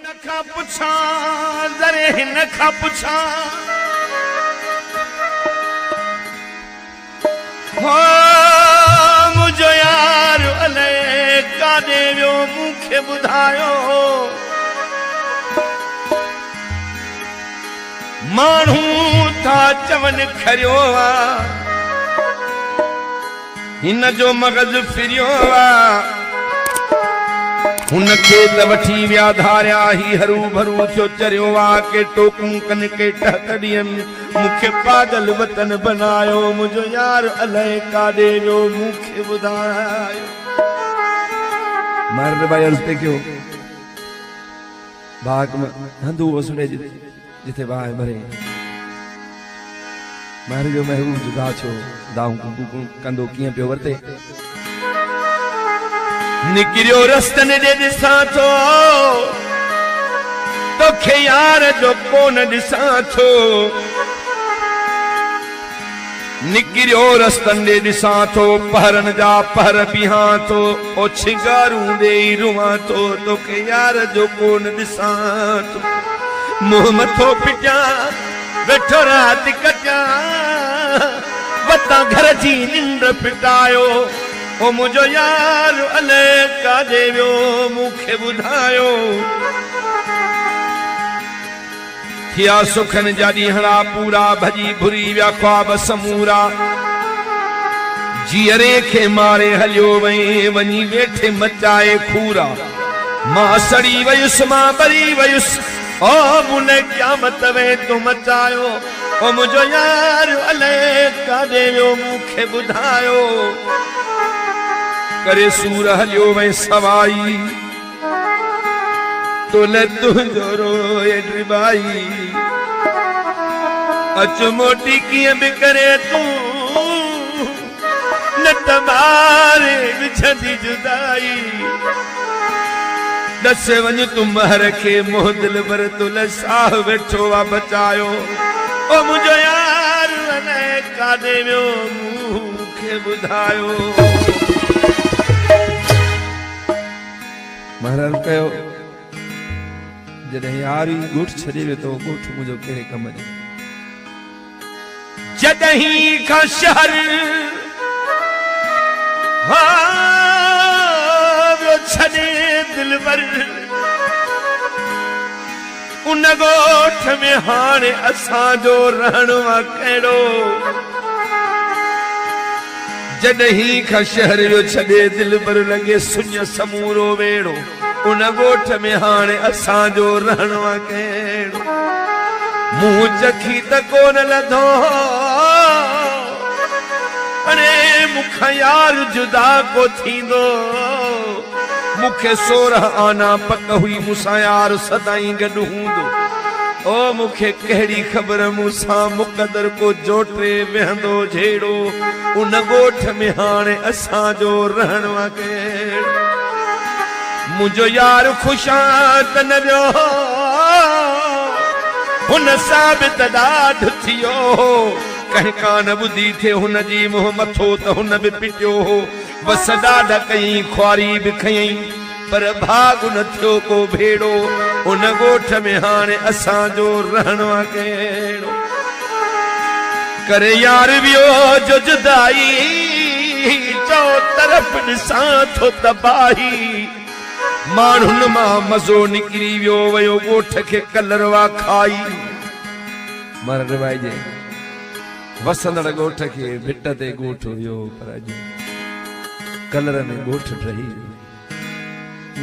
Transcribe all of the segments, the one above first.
नखा पुछा जरे नखा पुछा हो मुझो यार अले काॾे वियो मूंखे ॿुधायो माण्हू था चवनि खरियो हिन जो मग़ज़ फिरियो हुनखे त वठी विया धारिया ही हरू भरू थियो चरियो के टोकूं कन के टहकड़ियन मूंखे पागल वतन बनायो मुझो यार अलाए काॾे वियो मूंखे ॿुधायो मर्द भाई अर्ज़ पे क्यों भाग में हंधू वसुड़े जिथे भाई भरे मारे जो महबूब जुदा छो दाऊ कंदो कीअं पियो वरते निकिरियो रस्तन जे ॾिसां थो तोखे यार जो कोन ॾिसां थो निकिरियो रस्तन जे ॾिसां थो पहरन जा पहर बीहां थो ओ छिगारूं ॾेई रुवां थो तोखे यार जो कोन ॾिसां थो मुंहुं मथो पिटियां वेठो राति कटियां वतां घर जी निंड फिटायो ओ मुझो यार अले काॾे वियो मूंखे ॿुधायो थिया सुखन जा ॾींहड़ा पूरा भॼी भुरी विया ख्वाब समूरा जीअरे खे मारे हलियो वई वञी वेठे मचाए खूरा मां सड़ी वयुसि मां बरी वयुसि ओ मुने क़यामत वे तूं मचायो ओ मुझो यार अले काॾे वियो मूंखे ॿुधायो करे सूर हलियो वै सवाई तोले तुंहिंजो रोए ड्रिबाई अच मोटी कीअं बि करे तूं न त मारे विझंदी जुदाई दस वञ तूं महर खे मोह दिल भर तुले साह वेठो आ बचायो ओ मुंहिंजो यार अलाए काॾे वियो मूंखे ॿुधायो महाराज कयो जॾहिं यार ई ॻोठ छॾे वियो त ॻोठ मुंहिंजो कहिड़े कम जो जॾहिं खां शहर वियो छॾे दिलबर उन ॻोठ में हाणे असांजो रहणो आहे कहिड़ो जॾहिं खां शहर वियो छॾे दिलबर लॻे सुञ समूरो वेड़ो उन ॻोठ में हाणे असांजो रहणो आहे कहिड़ो मुंहुं चखी त कोन लधो अरे मूंखां यार जुदा को थींदो मूंखे 16 आना पक हुई मूंसां यार सदाई गॾु हूंदो ओ मूंखे कहिड़ी ख़बर मूंसां मुक़दर को जोटे वेहंदो जहिड़ो उन ॻोठ में हाणे असांजो रहणो आहे कहिड़ो मुंहिंजो यार ख़ुशा त न वियो हुन सां बि त ॾाढो थियो कंहिं कान ॿुधी थे हुन जी मुंहुं मथो त हुन बि पिटियो बस ॾाढा कई ख्वारी बि खयईं पर भाग न थियो को भेड़ो उन ॻोठ में हाणे असांजो रहणो आहे कहिड़ो करे यार वियो जो जुदाई चो तरफ़ ॾिसां थो तबाही माण्हुनि मां मज़ो निकिरी वियो वयो ॻोठ खे कलरवा खाई मर्द भाई जे वसंदड़ ॻोठ खे भिट ते ॻोठ वियो पर अॼु कलर में ॻोठ ठही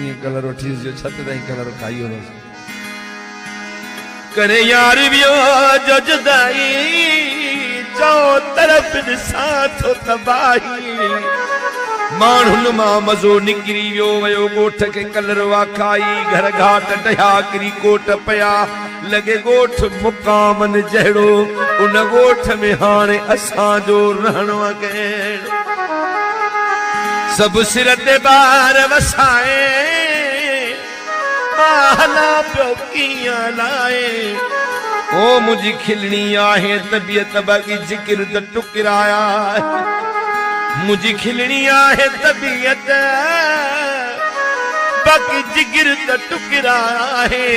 ईअं कलर वठी जो छत ताईं कलर खाई वियो करे यार वियो जो जुदाई चो तरफ़ ॾिसां थो तबाही माण्हुनि मां मज़ो निकिरी वियो वयो ॻोठ खे कलरवा खाई घर घाट टया किरी कोट पिया लॻे ॻोठ मुकामनि जहिड़ो उन ॻोठ में हाणे असांजो रहणो आहे कहिड़ो सभु सिर ते ॿार वसाए मां हलां पियो कीअं लाए ओ मुंहिंजी खिलणी आहे तबियत बाक़ी जिक्र त टुकराया मुझी खिलनी आहे तबीयत बाकी जिगर त टुकरा है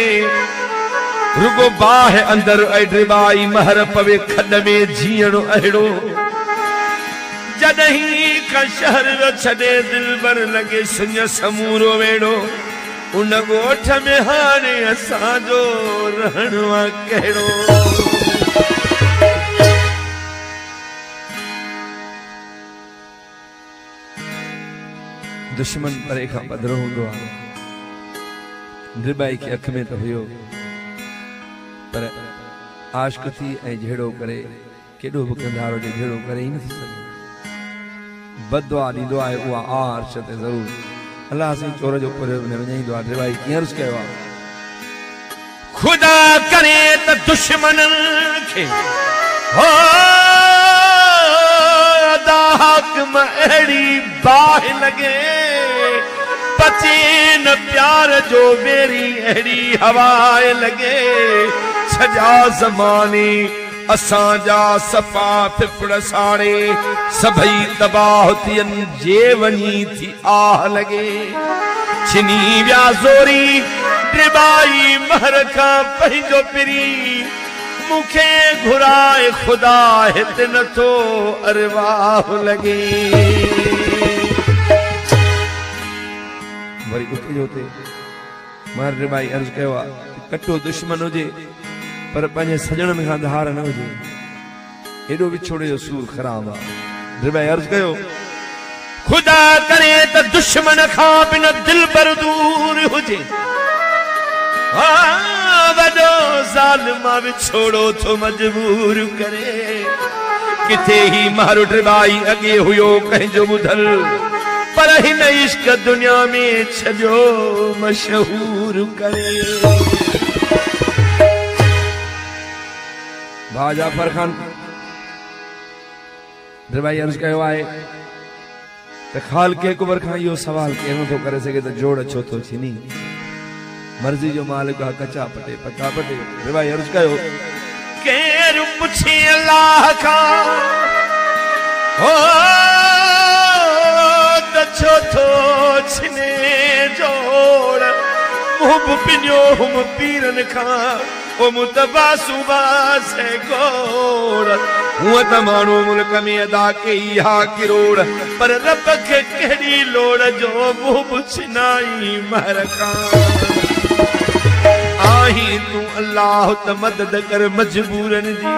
रुगो बाह अंदर अड्रिबाई महर पवे खड में जीअणो अहिड़ो जॾहिं का शहर छॾे दिलबर लगे सुञ समूरो वेड़ो उन ॻोठ में हाणे असांजो रहणो आहे कहिड़ो दुश्मन परे खां पधरो हूंदो आहे ड्रिबाई खे अख में त हुयो पर आशिक थी ऐं जहिड़ो करे केॾो बि कंधार हुजे जहिड़ो करे ई नथी सघे बददुआ ॾींदो आहे उहा आर्श ते ज़रूर अलाह साईं चोर जो पर वञाईंदो आहे ड्रिबाई कीअं अर्ज़ु कयो आहे खुदा करे त दुश्मननि खे हो हाकिम अहिड़ी बाह लगे बचे न प्यार जो मेरी अहिड़ी हवाए लगे सजा ज़माने असांजा सफ़ा फिफड़ साड़े सभई तबाह थियनि जे वञी थी आह लगे छिनी विया ज़ोरी ड्रिबाई महर खां पंहिंजो पिरी मुखे घुराए खुदा हित नथो अरवाह लगे वरी उठ जो थे महर ड्रिबाई अर्ज़ कयो आहे कटो दुश्मन हुजे पर पंहिंजे सजणनि खां धार न हुजे एॾो विछोड़े जो सूर ख़राब आहे ड्रिबाई अर्ज़ कयो खुदा करे त दुश्मन खां बिन दिल पर दूर हुजे वॾो ज़ालिमा विछोड़ो थो मजबूर करे किथे ही महर ड्रिबाई अॻे हुयो कंहिंजो ॿुधल पर हिन इश्क दुनिया में छॾियो मशहूर करे भाउ जाफर खान ड्रिबाई अर्ज़ कयो आहे त ख़ालिक़ कुबर खां इहो सवाल केरु नथो करे सघे त जोड़ छो थो छिनी मर्जी जो मालिक आहे कचा पटे पका पटे ड्रिबाई अर्ज़ कयो केरु पुछे अल्लाह खां हो त छो थो छिने जोड़ मुंहुं पिनियो हुम पीरनि खां ओ मुतबासुबा से गोड़ हूअं त माण्हू मुल्क में अदा कई हा किरोड़ पर रब खे कहिड़ी लोड़ जो मुंहुं छिनाई महर खां आही तू अल्लाह त मदद कर मजबूरन जी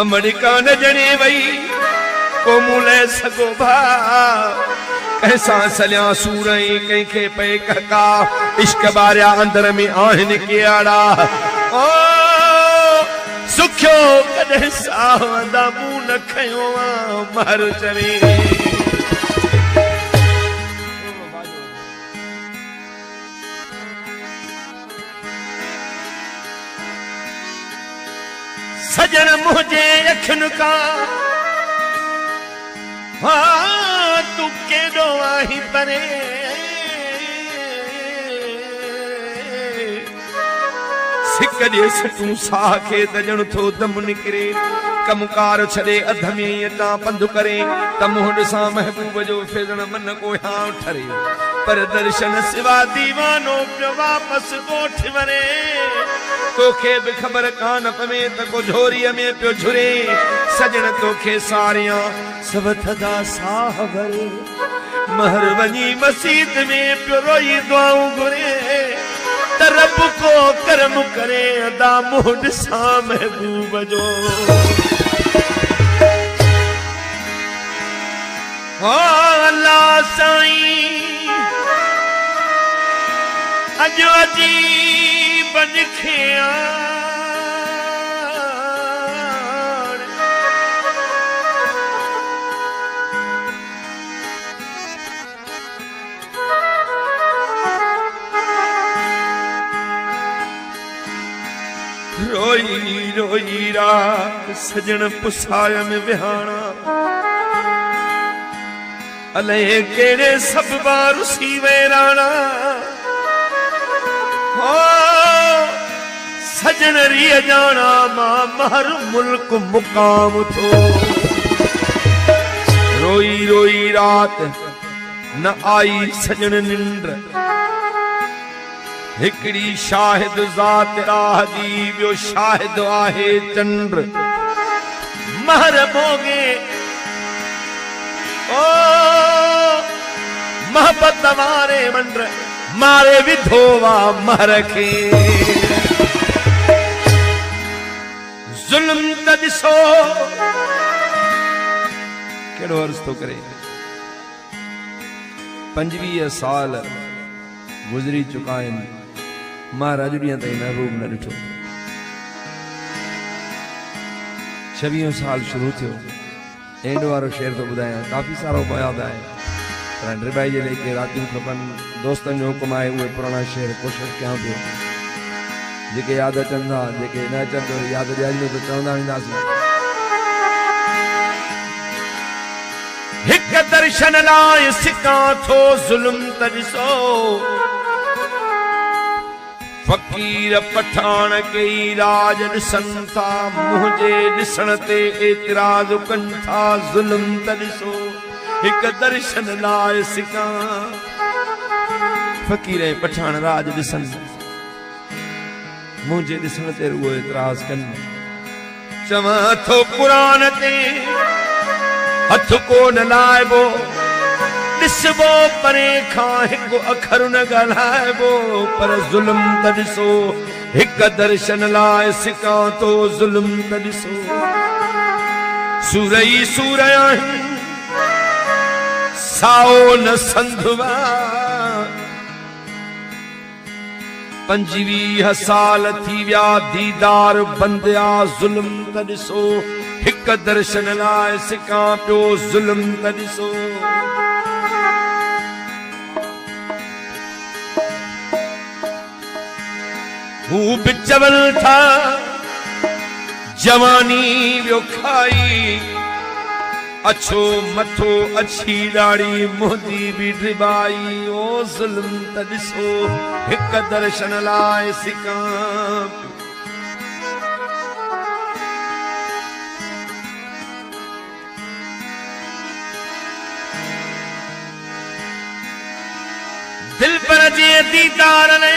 अमरिका न जणे वई को मुले सगो भा कैसा सलिया सूरई कंहिंखे पे कहका इश्क बारिया अंदर में आहिन के आड़ा ओ सुखियो कॾहिं सावंदा मूं न खयो महर चवे सजन मुझे अखियुनि खां हाँ तू केॾो आहीं परे सिक जे सटूं साह खे त ॼण थो दम निकिरे कमकार छॾे अध में ईअं पंधु करे त मुंहुं ॾिसां महबूब जो फिरण मन कोहियां ठरे पर दर्शन सिवा दीवानो पियो वापसि ॻोठ वञे तोखे भी खबर कान पवे त को झोरीअ में पियो झुरे सजण तोखे सारियां सब थदा साहबर महर वञी मस्जिद में पियो रोई दुआऊं घुरे त रब को करम करे अदा मुंहुं ॾिसां महबूब जो अल्लाह साईं अॼु अजीब निखिया रोई रोई रात सजन पुसाय में विहाना अले केड़े सब बारुसी वेराना हो सजन रिय जाना मां महर मुल्क मुकाम थो रोई रोई रात न आई सजन निंड हिकड़ी शाहिद ज़ात राह जी ॿियो शाहिद आहे चंड महर मोगे ओ मोहब्बत वारे मंड मारे विधोवा महर खे जुल्म त ॾिसो कहिड़ो अर्ज़ थो करे 25 साल गुज़री चुका आहिनि मां अॼु ॾींहं ताईं महबूब न ॾिठो 26 साल शुरू थियो एंड वारो शेर तो ॿुधायां काफ़ी सारो यादि आहे पर अंडर भाई जे लेके रातियूं खपनि दोस्तनि जो हुकुम आहे उहे पुराणा शेर कोशिशि कयां पियो जेके यादि अचनि था जेके न अचनि तो यादि ॾियारींदो त चवंदा वेंदासीं हिक दर्शन लाइ सिकां थो ज़ुल्म त ॾिसो फ़कीर पठान कई राज ॾिसनि था मुंहिंजे ॾिसण ते एतिराज़ कनि था ज़ुल्म त ॾिसो हिक दर्शन लाइ सिकां फ़कीर पठान राज ॾिसनि मुंहिंजे ॾिसण ते उहो एतिराज़ कनि चवां थो क़ुरान ते हथ को न लाइबो ॾिसबो परे खां हिकु अखर न ॻाल्हाइबो पर ज़ुल्म त ॾिसो हिक दर्शन लाइ सिकां थो ज़ुल्म त ॾिसो सूरई सूर आहिनि साओ न संधवा 25 साल थी विया दीदार बंदिया ज़ुल्म त ॾिसो हिक दर्शन लाइ सिकां पियो ज़ुल्म त ॾिसो हू बि चवनि था जवानी वियो खाई अछो मथो अछी ॾाढ़ी मुंहिंजी बि ड्रिबाई ओ ज़ुल्म त ॾिसो हिक दर्शन लाइ सिकां दिल पर जे दीदार ने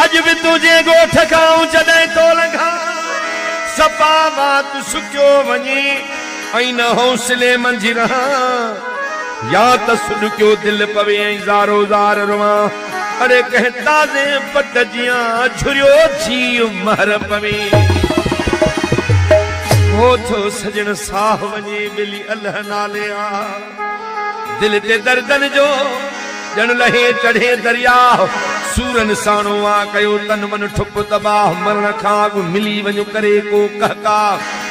अज भी तुझे गोठ खाऊं जॾहिं तो लॻा सफ़ा वात सुकियो वञे ऐं न हौसले मंझि रहां या त सुॾकियो दिल पवे ऐं ज़ारो ज़ार रोवां अड़े कंहिं ताज़े पट जियां झुरियो जीव महर पवे हो थो सजण साह वञे बिली अल्लाह नाले आ दिल ते दर्दन जो ॼण लहे चढ़े दरिया सूरन साणो आ कयो तन मन ठुप तबाह मरण खां अॻु मिली वञो करे को कहका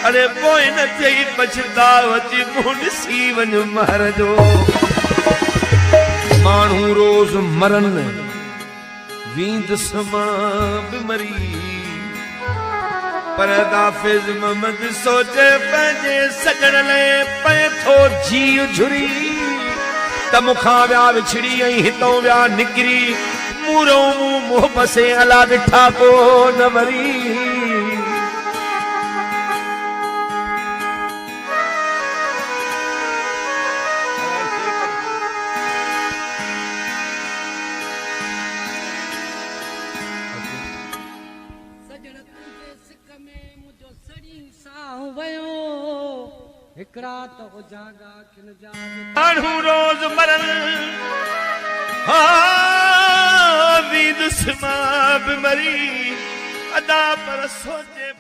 अरे पोइ न चई पछताव अची मूं ॾिसी वञ महर जो माण्हू रोज़ मरन वींदुसि मां बि मरी पर हाफ़िज़ मोहम्मद सोचे पंहिंजे सजण लाइ पए थो जीव झुरी त मुखां विया विछड़ी ऐं हितों विया निकिरी मूरो मुंह बसे अला ॾिठा को न वरी सजण तुंहिंजे सिक में मुंहिंजो सड़ी साह वयो हिक रात हो जागा किन जाग माण्हू रोज़ मरन वींदुसि मां बि मरी अदा पर सोचे